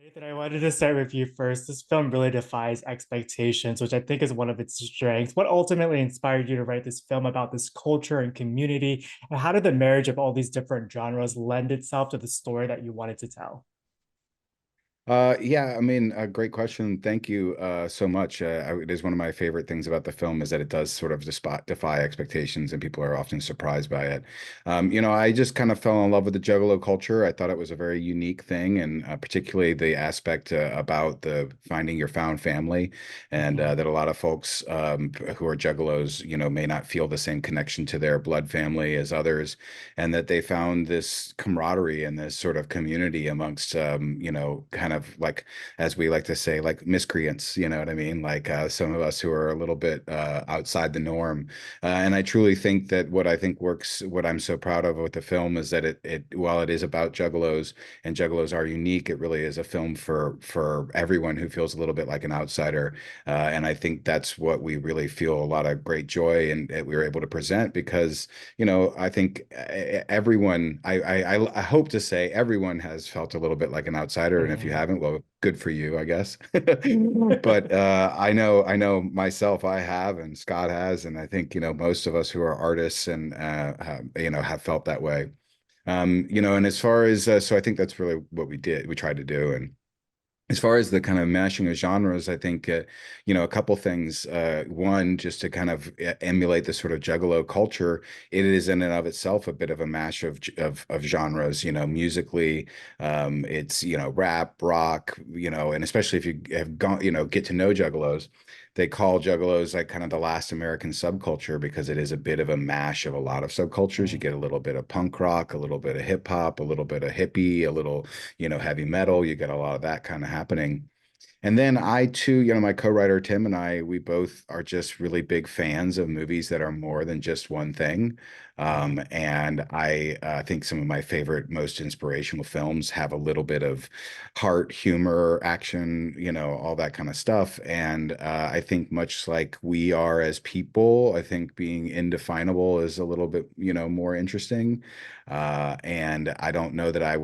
Nathan, I wanted to start with you first. This film really defies expectations, which I think is one of its strengths. What ultimately inspired you to write this film about this culture and community? And how did the marriage of all these different genres lend itself to the story that you wanted to tell? Yeah, I mean, a great question. Thank you so much. It is one of my favorite things about the film is that it does sort of defy expectations, and people are often surprised by it. I just kind of fell in love with the Juggalo culture. I thought it was a very unique thing, and particularly the aspect about the finding your found family, and Mhm. that a lot of folks who are Juggalos, may not feel the same connection to their blood family as others, and that they found this camaraderie and this sort of community amongst kind of like, as we like to say, like miscreants, you know what I mean, like some of us who are a little bit outside the norm. And I truly think that what I think works, what I'm so proud of with the film is that it while it is about juggalos and juggalos are unique, it really is a film for everyone who feels a little bit like an outsider. And I think that's what we really feel a lot of great joy and that we were able to present because I think everyone, I hope to say everyone has felt a little bit like an outsider, and if you Mhm. haven't, well, good for you, I guess. But I know myself, I have, and Scott has, and I think most of us who are artists and have felt that way. And as far as so I think that's really what we tried to do, and as far as the kind of mashing of genres, I think, a couple things. One, just to kind of emulate the sort of Juggalo culture, it is in and of itself a bit of a mash of genres. Musically, it's rap, rock, and especially if you have gone, get to know Juggalos, they call Juggalos like kind of the last American subculture because it is a bit of a mash of a lot of subcultures. You Mhm. get a little bit of punk rock, a little bit of hip hop, a little bit of hippie, a little heavy metal. You get a lot of that kind of happening. And then I too, my co-writer Tim and I, we both are just really big fans of movies that are more than just one thing. And I think some of my favorite, most inspirational films have a little bit of heart, humor, action, all that kind of stuff. And I think much like we are as people, I think being indefinable is a little bit, more interesting. And I don't know that I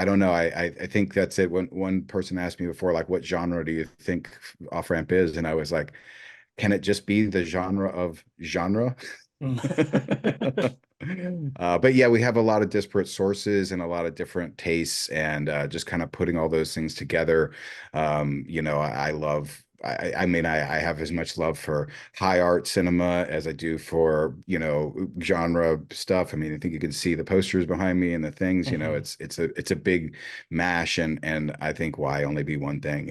don't know. I think that's it. When one person asked me before, like, what genre do you think Off Ramp is? And I was like, can it just be the genre of genre? But yeah, we have a lot of disparate sources and a lot of different tastes, and just kind of putting all those things together. I love. I mean, I have as much love for high art cinema as I do for genre stuff. I mean, I think you can see the posters behind me and the things. Mhm. It's a big mash, and I think why only be one thing.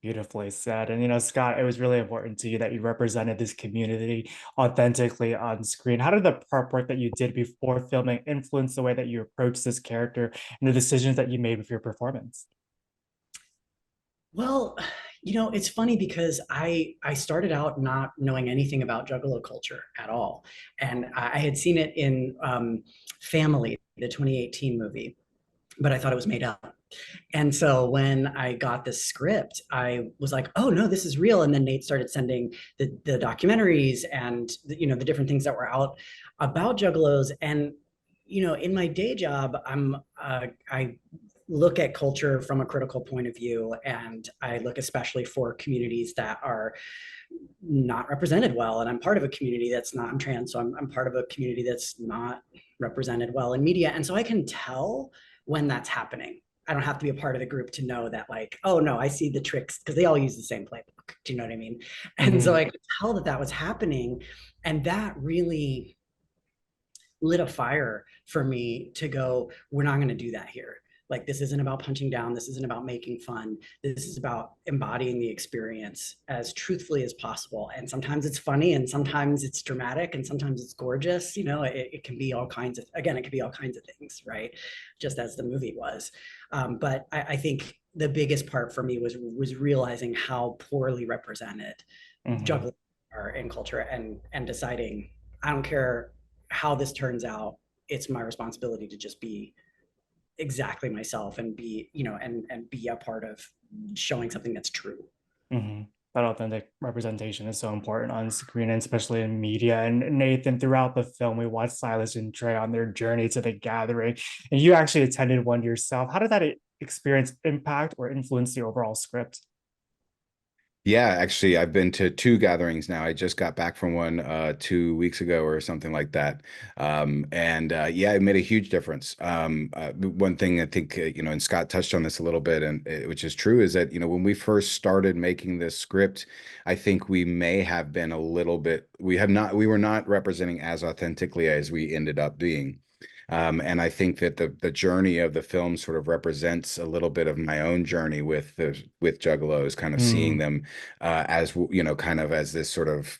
Beautifully said. And Scott, it was really important to you that you represented this community authentically on screen. How did the prep work that you did before filming influence the way that you approach this character and the decisions that you made with your performance? Well, it's funny because I started out not knowing anything about Juggalo culture at all, and I had seen it in Family, the 2018 movie, but I thought it was made up. And so when I got this script, I was like, "Oh no, this is real." And then Nate started sending the documentaries and the different things that were out about Juggalos. And in my day job, I look at culture from a critical point of view, and I look especially for communities that are not represented well. And I'm part of a community that's not. I'm trans, so I'm part of a community that's not represented well in media, and so I can tell when that's happening. I don't have to be a part of the group to know that, like, oh no, I see the tricks because they all use the same playbook. Do you know what I mean? And so Mhm. I could tell that that was happening, and that really lit a fire for me to go, we're not going to do that here. Like, this isn't about punching down. This isn't about making fun. This is about embodying the experience as truthfully as possible. And sometimes it's funny, and sometimes it's dramatic, and sometimes it's gorgeous. It can be all kinds of, again, it can be all kinds of things, right? Just as the movie was. But I think the biggest part for me was realizing how poorly represented Mhm. juggling are in culture, and deciding, I don't care how this turns out, it's my responsibility to just be exactly myself and be, and be a part of showing something that's true. Mhm. That authentic representation is so important on screen, and especially in media. And Nathan, throughout the film, we watched Silas and Trey on their journey to the gathering, and you actually attended one yourself. How did that experience impact or influence the overall script? Yeah, actually, I've been to two gatherings now. I just got back from one 2 weeks ago or something like that. And yeah, it made a huge difference. One thing I think, and Scott touched on this a little bit, and which is true, is that, when we first started making this script, I think we may have been a little bit, we were not representing as authentically as we ended up being. And I think that the journey of the film sort of represents a little bit of my own journey with Juggalos, kind of seeing Mm, them as kind of as this sort of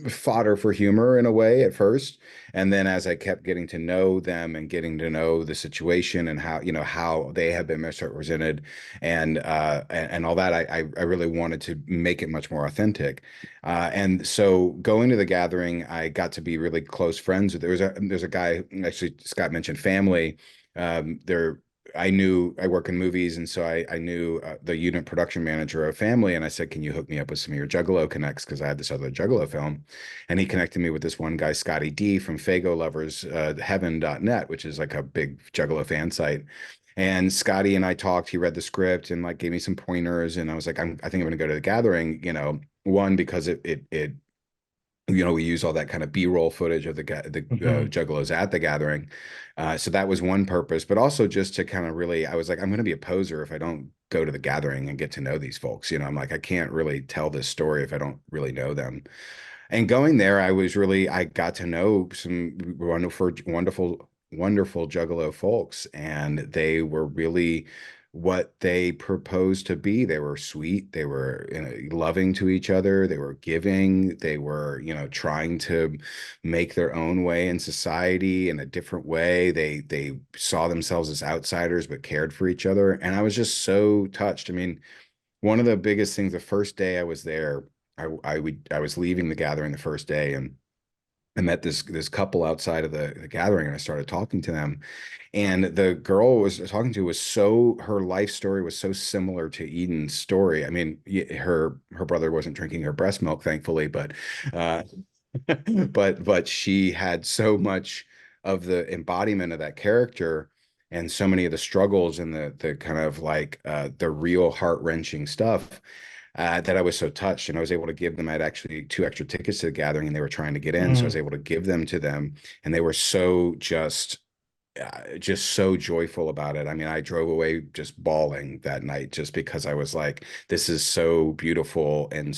fodder for humor in a way at first, and then as I kept getting to know them and getting to know the situation and how they have been misrepresented and all that, I really wanted to make it much more authentic. And so going to the gathering, I got to be really close friends with. There's a guy, actually Scott mentioned family. There I knew I work in movies, and so I knew the unit production manager of Family, and I said, "Can you hook me up with some of your Juggalo connects?" Because I had this other Juggalo film, and he connected me with this one guy, Scotty D from Fago Lovers Heaven.net, which is like a big Juggalo fan site. And Scotty and I talked. He read the script and like gave me some pointers, and I was like, I think I'm going to go to the gathering. One because it we use all that kind of B-roll footage of the mhm. Juggalos at the gathering. So that was one purpose, but also just to kind of really, I was like, I'm going to be a poser if I don't go to the gathering and get to know these folks. I'm like, I can't really tell this story if I don't really know them. And going there, I got to know some wonderful Juggalo folks, and they were really what they proposed to be. They were sweet, they were loving to each other, they were giving, they were, trying to make their own way in society in a different way. They saw themselves as outsiders but cared for each other, and I was just so touched. I mean, one of the biggest things, the first day I was there, I was leaving the gathering the first day, and I met this couple outside of the gathering, and I started talking to them. And the girl I was talking to was her life story was so similar to Eden's story. I mean, her brother wasn't drinking her breast milk, thankfully, but uh, but she had so much of the embodiment of that character and so many of the struggles and the kind of like the real heart-wrenching stuff that I was so touched, and I was able to give them. I had actually two extra tickets to the gathering, and they were trying to get in, so I was Mm. able to give them to them, and they were so just so joyful about it. I mean, I drove away just bawling that night just because I was like, this is so beautiful. And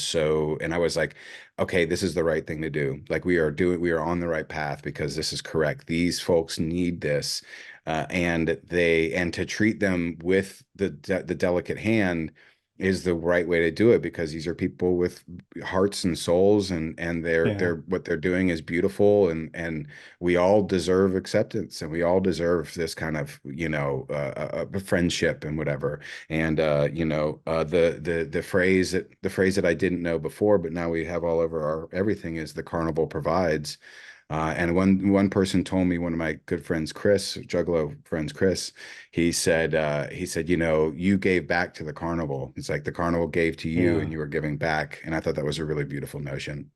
I was like, okay, this is the right thing to do. Like we are on the right path because this is correct. These folks need this. And to treat them with the delicate hand is the right way to do it, because these are people with hearts and souls, and Yeah. they're what they're doing is beautiful, and we all deserve acceptance, and we all deserve this kind of friendship and whatever. And the phrase that I didn't know before but now we have all over our everything is the carnival provides. And one person told me, one of my good friends, Chris, Juggalo friends, Chris, he said, you gave back to the carnival. It's like the carnival gave to you and Yeah. you were giving back. And I thought that was a really beautiful notion.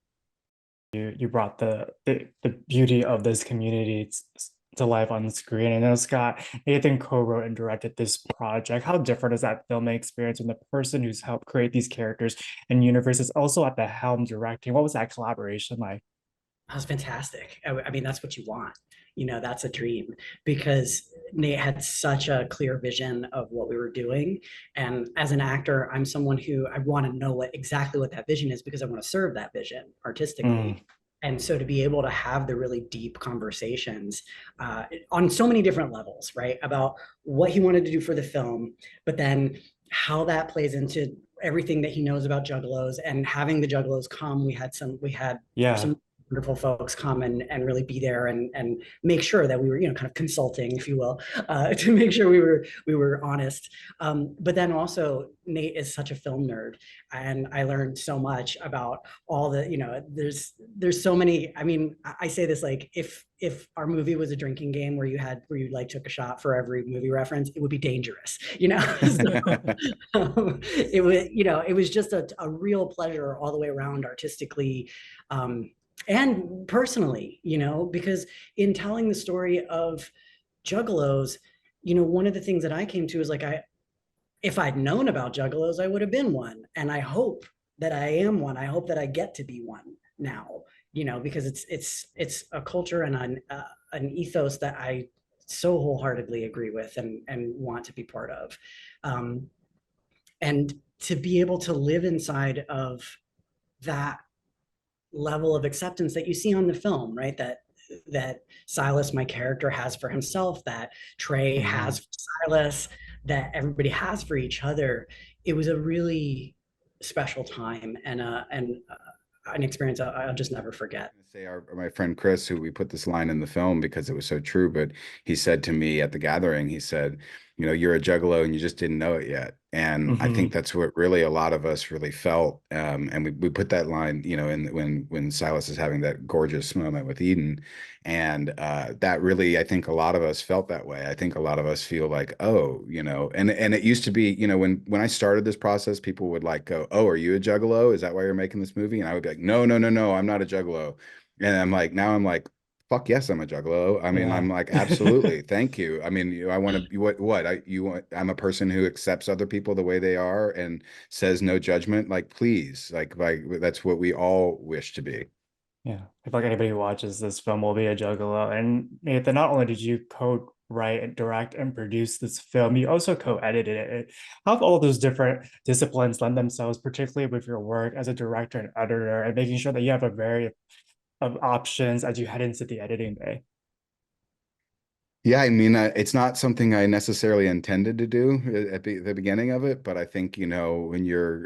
You brought the beauty of this community to life on the screen. And I know Scott Nathan co-wrote and directed this project. How different is that filming experience when the person who's helped create these characters and universe is also at the helm directing? What was that collaboration like? That was fantastic. I mean, that's what you want. That's a dream because Nate had such a clear vision of what we were doing. And as an actor, I'm someone who I want to know exactly what that vision is because I want to serve that vision artistically. Mm, And so to be able to have the really deep conversations on so many different levels, right, about what he wanted to do for the film, but then how that plays into everything that he knows about juggalos and having the juggalos come. We had yeah. some wonderful folks come and really be there and make sure that we were kind of consulting, if you will, to make sure we were honest. But then also Nate is such a film nerd, and I learned so much about all the there's so many. I mean, I say this like if our movie was a drinking game where you like took a shot for every movie reference, it would be dangerous. So, it was just a real pleasure all the way around artistically. And personally, because in telling the story of Juggalos, one of the things that I came to is like, if I'd known about juggalos, I would have been one. And I hope that I am one. I hope that I get to be one now, because it's a culture and an ethos that I so wholeheartedly agree with and want to be part of. Um, and to be able to live inside of that level of acceptance that you see on the film, right? That Silas, my character, has for himself, that Trey Mhm. has for Silas, that everybody has for each other. It was a really special time and an experience I'll just never forget. Say my friend Chris, who we put this line in the film because it was so true, but he said to me at the gathering, he said, you're a juggalo and you just didn't know it yet. And I think Mhm. that's what really a lot of us really felt. And we put that line, in when Silas is having that gorgeous moment with Eden. And that really, I think a lot of us felt that way. I think a lot of us feel like, oh, and it used to be, when I started this process, people would like go, oh, are you a juggalo? Is that why you're making this movie? And I would be like, no, no, no, no, I'm not a juggalo. And now I'm like, fuck yes, I'm a juggalo. I mean, Yeah. I'm like, absolutely, thank you. I mean, I want to, I'm a person who accepts other people the way they are and says no judgment. Like, please, like that's what we all wish to be. Yeah, I feel like anybody who watches this film will be a juggalo. And Nathan, not only did you co-write and direct and produce this film, you also co-edited it. How have all those different disciplines lend themselves, particularly with your work as a director and editor, and making sure that you have a variety of options as you head into the editing bay? Yeah, I mean, it's not something I necessarily intended to do at the beginning of it, but I think, when you're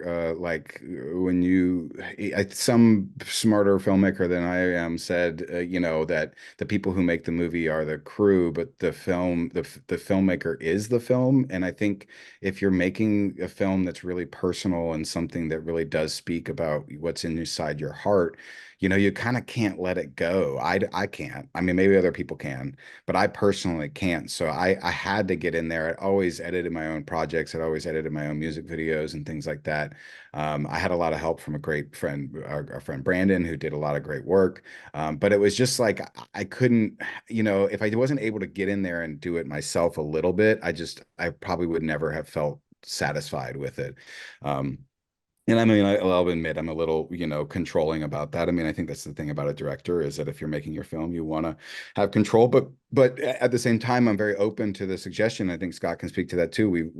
some smarter filmmaker than I am said, that the people who make the movie are the crew, but the filmmaker is the film. And I think if you're making a film that's really personal and something that really does speak about what's inside your heart, you kind of can't let it go. I can't. I mean, maybe other people can, but I personally can't. So I had to get in there. I always edited my own projects. I'd always edited my own music videos and things like that. I had a lot of help from a great friend, our friend Brandon, who did a lot of great work. But it was just like I couldn't, if I wasn't able to get in there and do it myself a little bit, I probably would never have felt satisfied with it. Um, and I mean, I'll admit I'm a little, controlling about that. I mean, I think that's the thing about a director is that if you're making your film, you want to have control, but at the same time, I'm very open to the suggestion. I think Scott can speak to that too.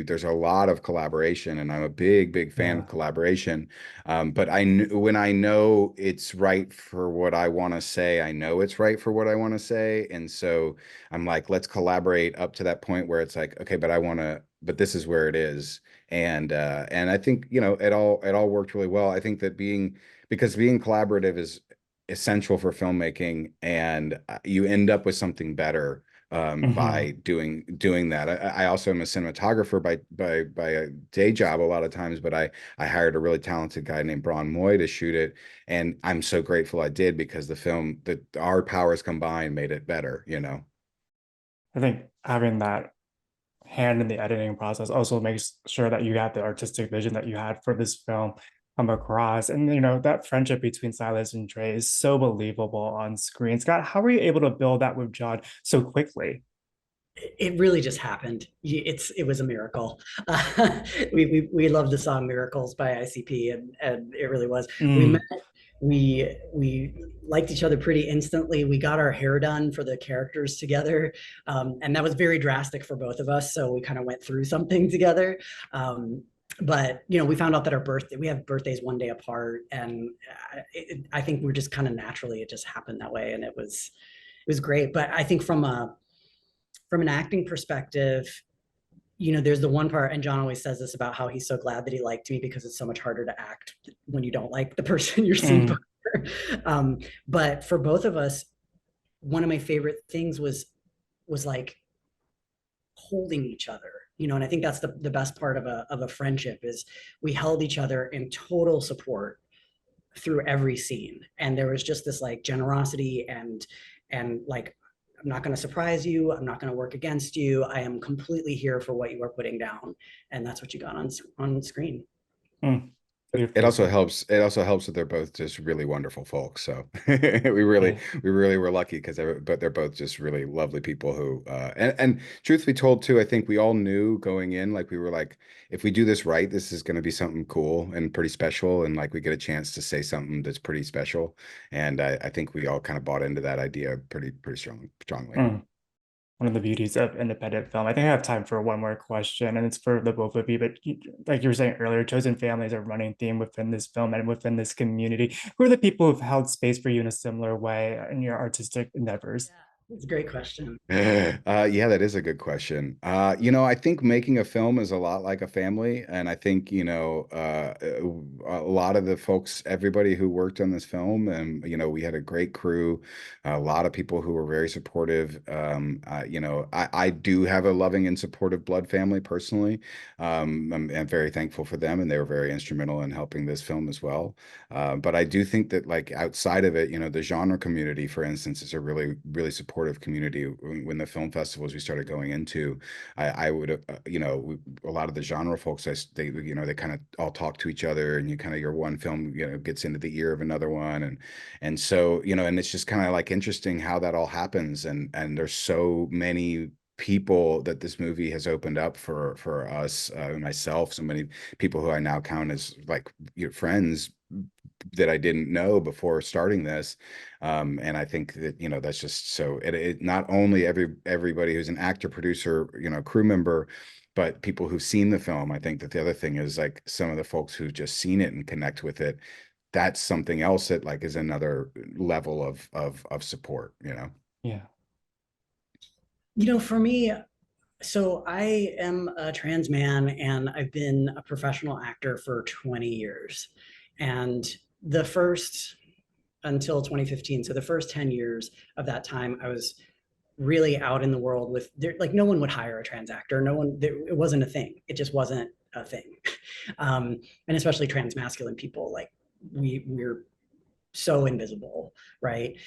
There's a lot of collaboration, and I'm a big, big fan of Yeah. collaboration. But when I know it's right for what I want to say, I know it's right for what I want to say, and so I'm like, let's collaborate up to that point where it's like, okay, but this is where it is and I think it all worked really well. I think that being collaborative is essential for filmmaking, and you end up with something better Mhm. by doing that. I also am a cinematographer by a day job a lot of times, but I hired a really talented guy named Braun Moy to shoot it, and I'm so grateful I did because our powers combined made it better. I think having that hand in the editing process also makes sure that you have the artistic vision that you had for this film come across. And that friendship between Silas and Trey is so believable on screen. Scott, how were you able to build that with John so quickly? It really just happened. It was a miracle. We love the song "Miracles" by ICP, and it really was. We met. Mm, We liked each other pretty instantly. We got our hair done for the characters together, and that was very drastic for both of us. So we kind of went through something together. But we found out that we have birthdays one day apart, and I think we're just kind of naturally it just happened that way, and it was great. But I think from an acting perspective, there's the one part, and John always says this about how he's so glad that he liked me because it's so much harder to act when you don't like the person you're seeing. mm, um, but for both of us, one of my favorite things was like holding each other, and I think that's the best part of a friendship is we held each other in total support through every scene, and there was just this like generosity and like, I'm not going to surprise you, I'm not going to work against you, I am completely here for what you are putting down, and that's what you got on screen. mm. It Beautifully also said. helps. It also helps that they're both just really wonderful folks. So we really were lucky because but they're both just really lovely people who and truth be told too, I think we all knew going in, like we were like, if we do this right, this is going to be something cool and pretty special, and like we get a chance to say something that's pretty special. And I think we all kind of bought into that idea pretty strongly. Mm. One of the beauties of independent film. I think I have time for one more question, and it's for the both of you. But like you were saying earlier, chosen family is a running theme within this film and within this community. Who are the people who've held space for you in a similar way in your artistic endeavors? It's a great question. Yeah, that is a good question. I think making a film is a lot like a family, and I think, a lot of the folks, everybody who worked on this film, and we had a great crew, a lot of people who were very supportive. I do have a loving and supportive blood family personally. I'm very thankful for them, and they were very instrumental in helping this film as well. But I do think that like outside of it, the genre community, for instance, is a really, really supportive community. When the film festivals we started going into, I would, a lot of the genre folks, they kind of all talk to each other, and you kind of your one film, gets into the ear of another one, and so and it's just kind of like interesting how that all happens, and there's so many people that this movie has opened up for us, myself, so many people who I now count as like friends that I didn't know before starting this. And I think that, that's just so it not only everybody who's an actor, producer, crew member, but people who've seen the film. I think that the other thing is like some of the folks who've just seen it and connect with it. That's something else that like is another level of support. Yeah. For me, so I am a trans man and I've been a professional actor for 20 years. And the first until 2015, so the first 10 years of that time, I was really out in the world with like no one would hire a trans actor. No one, it wasn't a thing. It just wasn't a thing. And especially trans masculine people, like we're so invisible, right?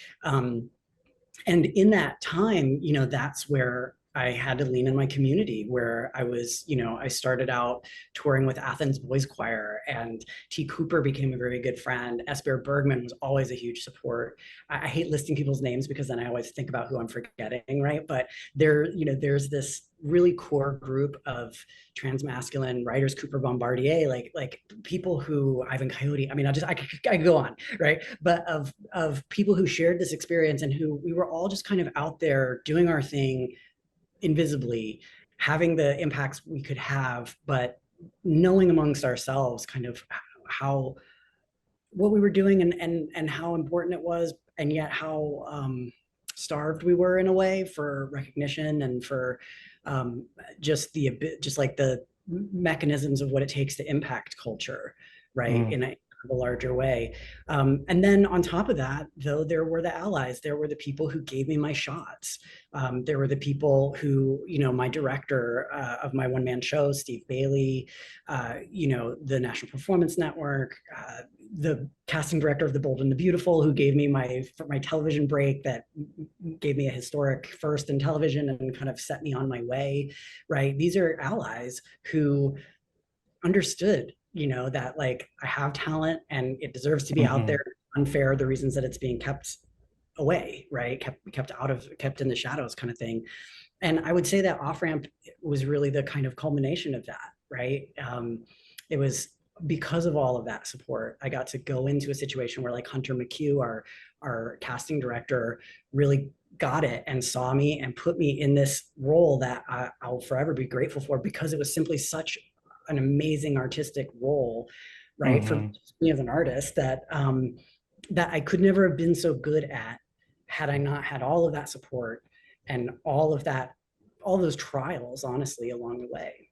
And in that time, that's where I had to lean in my community, where I was, I started out touring with Athens Boys Choir, and T. Cooper became a very good friend. Esper Bergman was always a huge support. I hate listing people's names because then I always think about who I'm forgetting, right? But there's this really core group of trans masculine writers, Cooper Bombardier, like people who Ivan Coyote. I mean, I could go on, right? But of people who shared this experience and who we were all just kind of out there doing our thing invisibly, having the impacts we could have, but knowing amongst ourselves kind of how what we were doing and how important it was, and yet how starved we were in a way for recognition and for just like the mechanisms of what it takes to impact culture, right? Mm. In a larger way. And then on top of that, though, there were the allies. There were the people who gave me my shots. There were the people who, my director of my one-man show, Steve Bailey, the National Performance Network, the casting director of The Bold and the Beautiful, who gave me my television break that gave me a historic first in television and kind of set me on my way, right? These are allies who understood, that like I have talent and it deserves to be out Hmm. there. Unfair the reasons that it's being kept away, right? Kept in the shadows kind of thing. And I would say that off ramp was really the kind of culmination of that, right? It was because of all of that support, I got to go into a situation where like Hunter McHugh, our casting director, really got it and saw me and put me in this role that I'll forever be grateful for, because it was simply such an amazing artistic role, right? For Hmm. me as an artist that I could never have been so good at had I not had all of that support and all those trials, honestly, along the way.